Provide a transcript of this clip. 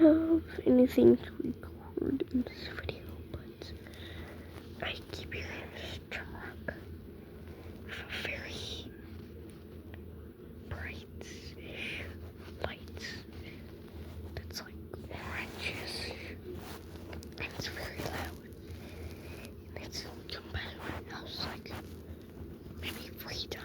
have anything to record in this video, but I keep hearing this truck with a very bright lights that's like oranges, and it's very loud, and it's come back to my house like maybe 3 times.